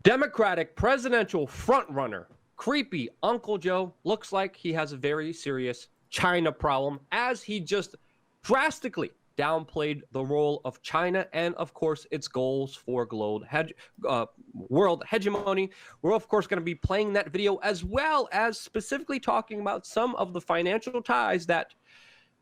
Democratic presidential frontrunner, creepy Uncle Joe, looks like he has a very serious China problem, as he just drastically downplayed the role of China and, of course, its goals for world hegemony. We're, of course, going to be playing that video, as well as specifically talking about some of the financial ties that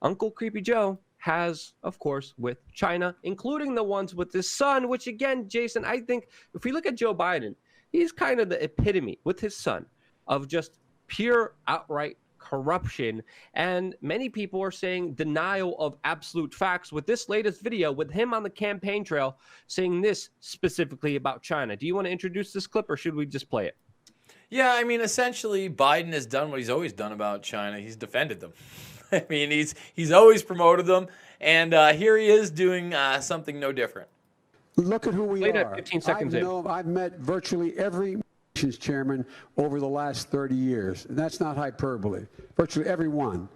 Uncle Creepy Joe has, of course, with China, including the ones with his son, which, again, Jason, I think if we look at Joe Biden, he's kind of the epitome with his son of just pure outright corruption. And many people are saying denial of absolute facts with this latest video with him on the campaign trail saying this specifically about China. Do you want to introduce this clip, or should we just play it? Yeah, I mean, essentially, Biden has done what he's always done about China. He's defended them. I mean, he's always promoted them, and here he is doing something no different. Look at who we Played are. at 15 seconds in. I've met virtually every nation's chairman over the last 30 years, and that's not hyperbole. Virtually every one.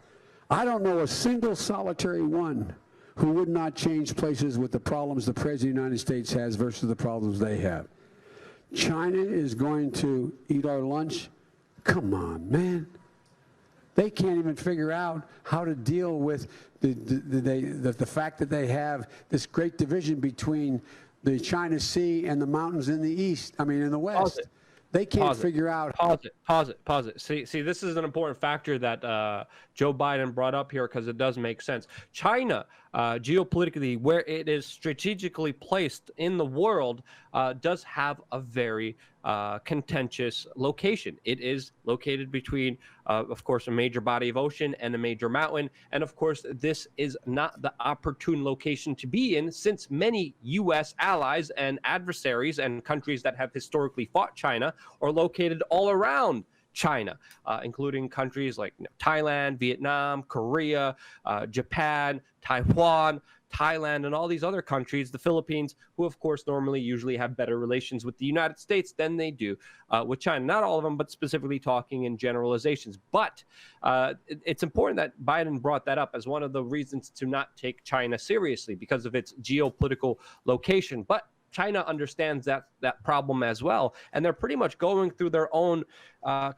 I don't know a single solitary one who would not change places with the problems the President of the United States has versus the problems they have. China is going to eat our lunch? Come on, man. They can't even figure out how to deal with the fact that they have this great division between the China Sea and the mountains in the east. I mean, in the west. They can't figure out. Pause it. See, this is an important factor that Joe Biden brought up here, because it does make sense. China, geopolitically, where it is strategically placed in the world, does have a very contentious location. It is located between, of course, a major body of ocean and a major mountain. And of course, this is not the opportune location to be in, since many U.S. allies and adversaries and countries that have historically fought China are located all around China, including countries like Thailand, Vietnam, Korea, Japan, Taiwan, Thailand, and all these other countries, the Philippines, who, of course, normally usually have better relations with the United States than they do with China. Not all of them, but specifically talking in generalizations. But it's important that Biden brought that up as one of the reasons to not take China seriously, because of its geopolitical location. But China understands that problem as well, and they're pretty much going through their own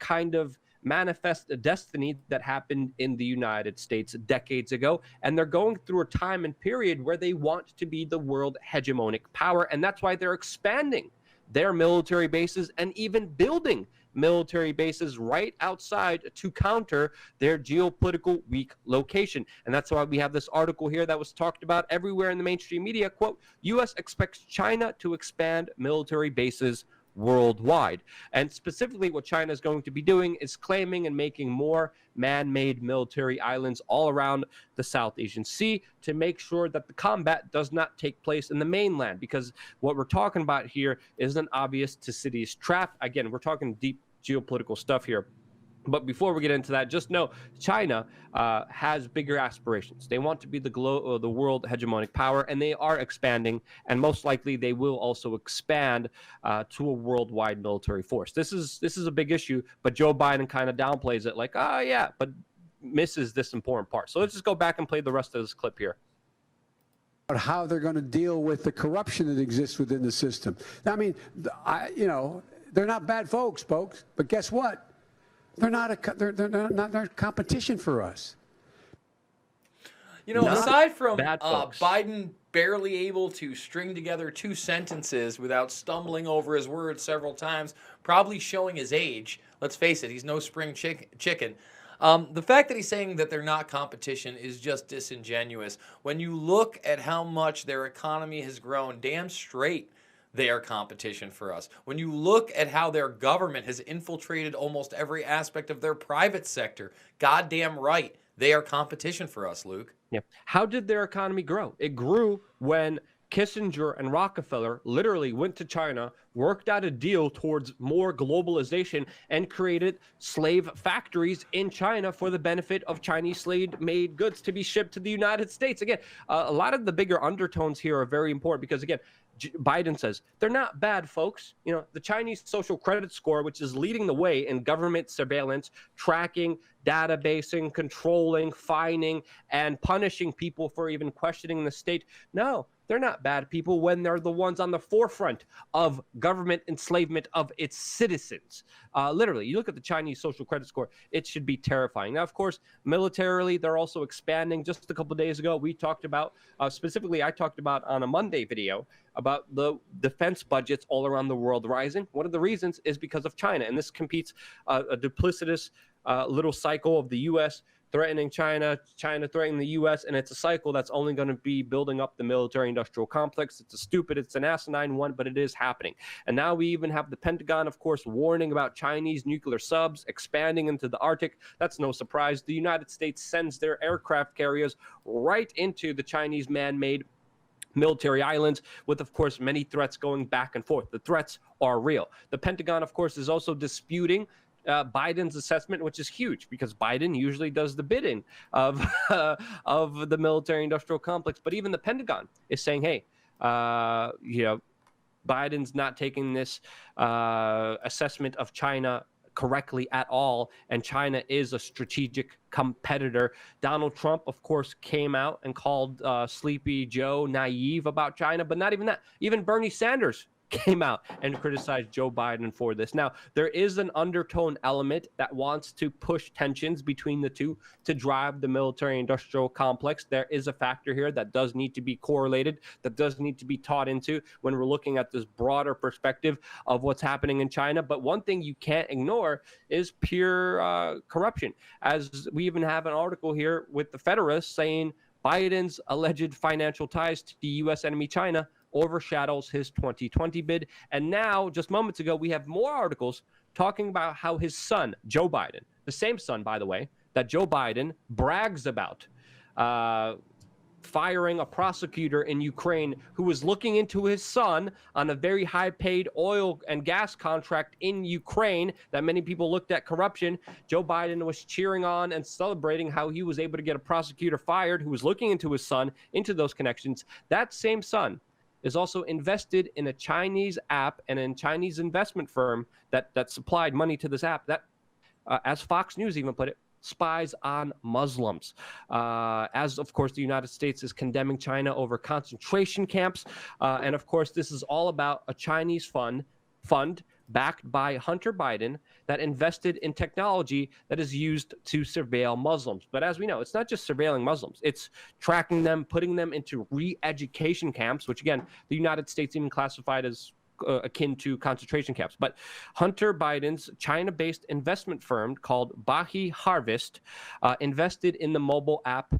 kind of manifest destiny that happened in the United States decades ago, and they're going through a time and period where they want to be the world hegemonic power, and that's why they're expanding their military bases and even building military bases right outside to counter their geopolitical weak location. And that's why we have this article here that was talked about everywhere in the mainstream media. Quote, U.S. expects China to expand military bases worldwide. And specifically what China is going to be doing is claiming and making more man-made military islands all around the South Asian Sea to make sure that the combat does not take place in the mainland, because what we're talking about here isn't obvious to cities trapped. Again, we're talking deep geopolitical stuff here. But before we get into that, just know China has bigger aspirations. They want to be the world hegemonic power, and they are expanding, and most likely they will also expand to a worldwide military force. This is a big issue, but Joe Biden kind of downplays it like, oh, yeah, but misses this important part. So let's just go back and play the rest of this clip here. How they're going to deal with the corruption that exists within the system. I mean, they're not bad folks, but guess what? They're not competition for us. You know, aside from Biden barely able to string together two sentences without stumbling over his words several times, probably showing his age. Let's face it, he's no spring chicken. The fact that he's saying that they're not competition is just disingenuous. When you look at how much their economy has grown, damn straight they are competition for us. When you look at how their government has infiltrated almost every aspect of their private sector, goddamn right, they are competition for us, Luke. Yeah. How did their economy grow? It grew when Kissinger and Rockefeller literally went to China, worked out a deal towards more globalization, and created slave factories in China for the benefit of Chinese slave-made goods to be shipped to the United States. Again, a lot of the bigger undertones here are very important because, again, Biden says they're not bad folks. You know, the Chinese social credit score, which is leading the way in government surveillance, tracking, databasing, controlling, fining, and punishing people for even questioning the state. No, they're not bad people when they're the ones on the forefront of government enslavement of its citizens. Literally, you look at the Chinese social credit score, it should be terrifying. Now, of course, militarily, they're also expanding. Just a couple of days ago, we talked about, specifically, I talked about on a Monday video about the defense budgets all around the world rising. One of the reasons is because of China, and this competes a duplicitous little cycle of the U.S. threatening China, China threatening the U.S., and it's a cycle that's only going to be building up the military-industrial complex. It's an asinine one, but it is happening. And now we even have the Pentagon, of course, warning about Chinese nuclear subs expanding into the Arctic. That's no surprise. The United States sends their aircraft carriers right into the Chinese man-made military islands, with, of course, many threats going back and forth. The threats are real. The Pentagon, of course, is also disputing Biden's assessment, which is huge because Biden usually does the bidding of of the military-industrial complex. But even the Pentagon is saying, hey, Biden's not taking this assessment of China correctly at all, and China is a strategic competitor. Donald Trump, of course, came out and called Sleepy Joe naive about China, but not even that. Even Bernie Sanders came out and criticized Joe Biden for this. Now, there is an undertone element that wants to push tensions between the two to drive the military-industrial complex. There is a factor here that does need to be correlated, that does need to be taught into when we're looking at this broader perspective of what's happening in China. But one thing you can't ignore is pure corruption. As we even have an article here with the Federalist saying Biden's alleged financial ties to the U.S. enemy China overshadows his 2020 bid. And now, just moments ago, we have more articles talking about how his son, Joe Biden, the same son, by the way, that Joe Biden brags about, firing a prosecutor in Ukraine who was looking into his son on a very high-paid oil and gas contract in Ukraine that many people looked at corruption. Joe Biden was cheering on and celebrating how he was able to get a prosecutor fired who was looking into his son, into those connections. That same son is also invested in a Chinese app and a Chinese investment firm that supplied money to this app that, as Fox News even put it, spies on Muslims. As, of course, the United States is condemning China over concentration camps. And, of course, this is all about a Chinese fund backed by Hunter Biden that invested in technology that is used to surveil Muslims. But as we know, it's not just surveilling Muslims. It's tracking them, putting them into re-education camps, which, again, the United States even classified as akin to concentration camps. But Hunter Biden's China-based investment firm called Bahi Harvest invested in the mobile app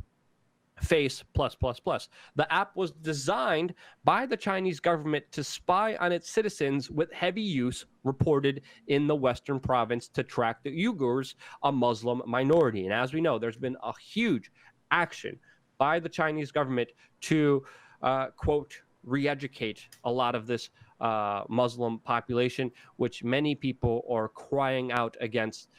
Face++. The app was designed by the Chinese government to spy on its citizens, with heavy use reported in the western province to track the Uyghurs, a Muslim minority. And as we know, there's been a huge action by the Chinese government to, quote, re-educate a lot of this Muslim population, which many people are crying out against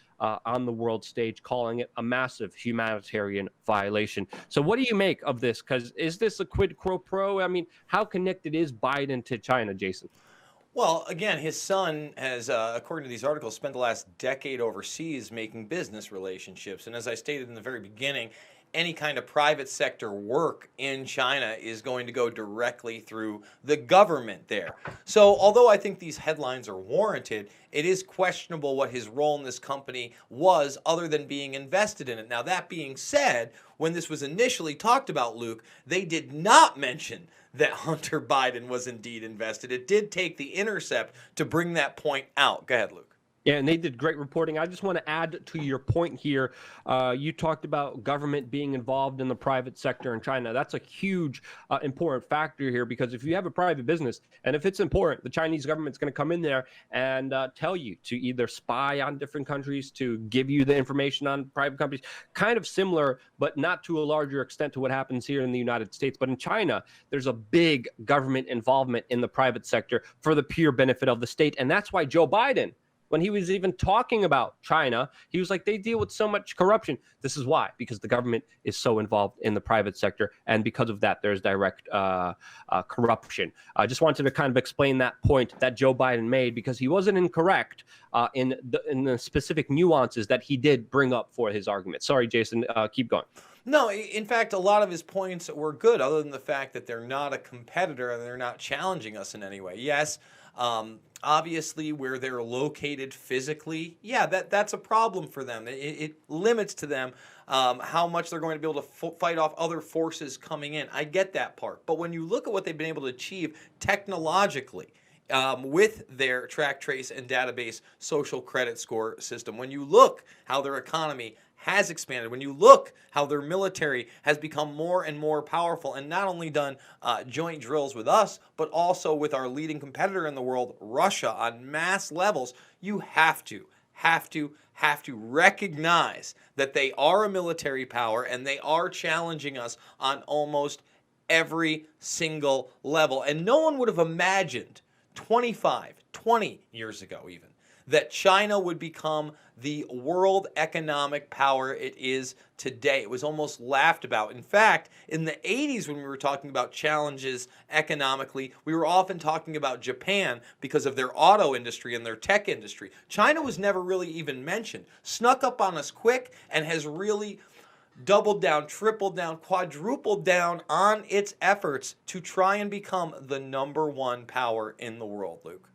on the world stage, calling it a massive humanitarian violation. So what do you make of this? Because is this a quid pro quo? I mean, how connected is Biden to China, Jason? Well, again, his son has, according to these articles, spent the last decade overseas making business relationships. And as I stated in the very beginning, any kind of private sector work in China is going to go directly through the government there. So although I think these headlines are warranted, it is questionable what his role in this company was other than being invested in it. Now, that being said, when this was initially talked about, Luke, they did not mention that Hunter Biden was indeed invested. It did take The Intercept to bring that point out. Go ahead, Luke. Yeah, and they did great reporting. I just want to add to your point here. You talked about government being involved in the private sector in China. That's a huge, important factor here, because if you have a private business, and if it's important, the Chinese government's going to come in there and tell you to either spy on different countries, to give you the information on private companies, kind of similar, but not to a larger extent to what happens here in the United States. But in China, there's a big government involvement in the private sector for the pure benefit of the state. And that's why Joe Biden when he was even talking about China, he was like, they deal with so much corruption. This is why, because the government is so involved in the private sector, and because of that, there's direct corruption. I just wanted to kind of explain that point that Joe Biden made, because he wasn't incorrect in the specific nuances that he did bring up for his argument. Sorry, Jason, keep going. No, in fact, a lot of his points were good, other than the fact that they're not a competitor and they're not challenging us in any way. Yes, obviously, where they're located physically, yeah, that's a problem for them. It limits to them how much they're going to be able to fight off other forces coming in. I get that part. But when you look at what they've been able to achieve technologically, with their track, trace, and database social credit score system, when you look how their economy has expanded, when you look how their military has become more and more powerful, and not only done joint drills with us, but also with our leading competitor in the world, Russia, on mass levels, you have to recognize that they are a military power and they are challenging us on almost every single level. And no one would have imagined 20 years ago even, that China would become the world economic power it is today. It was almost laughed about. In fact, in the 80s, when we were talking about challenges economically, we were often talking about Japan because of their auto industry and their tech industry. China was never really even mentioned. Snuck up on us quick and has really doubled down, tripled down, quadrupled down on its efforts to try and become the #1 power in the world, Luke.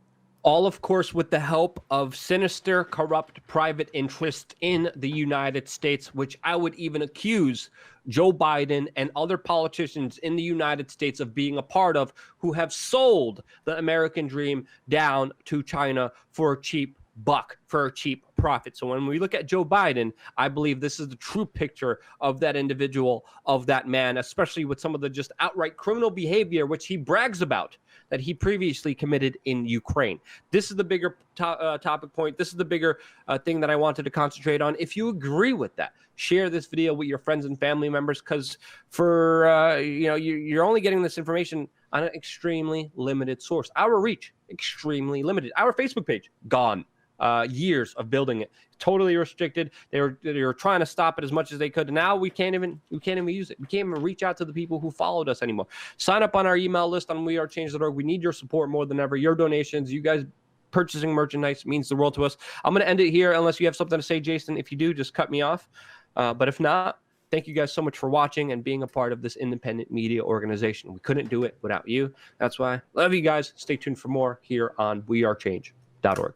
All, of course, with the help of sinister, corrupt private interests in the United States, which I would even accuse Joe Biden and other politicians in the United States of being a part of, who have sold the American dream down to China for a cheap buck, for a cheap profit. So when we look at Joe Biden, I believe this is the true picture of that individual, of that man, especially with some of the just outright criminal behavior, which he brags about, that he previously committed in Ukraine. This is the bigger topic point. This is the bigger thing that I wanted to concentrate on. If you agree with that, share this video with your friends and family members, because for you're only getting this information on an extremely limited source. Our reach, extremely limited. Our Facebook page, gone. Years of building it, totally restricted. They were trying to stop it as much as they could. Now we can't even use it. We can't even reach out to the people who followed us anymore. Sign up on our email list on wearechange.org. We need your support more than ever. Your donations, you guys purchasing merchandise, means the world to us. I'm going to end it here unless you have something to say, Jason. If you do, just cut me off. But if not, thank you guys so much for watching and being a part of this independent media organization. We couldn't do it without you. That's why. Love you guys. Stay tuned for more here on wearechange.org.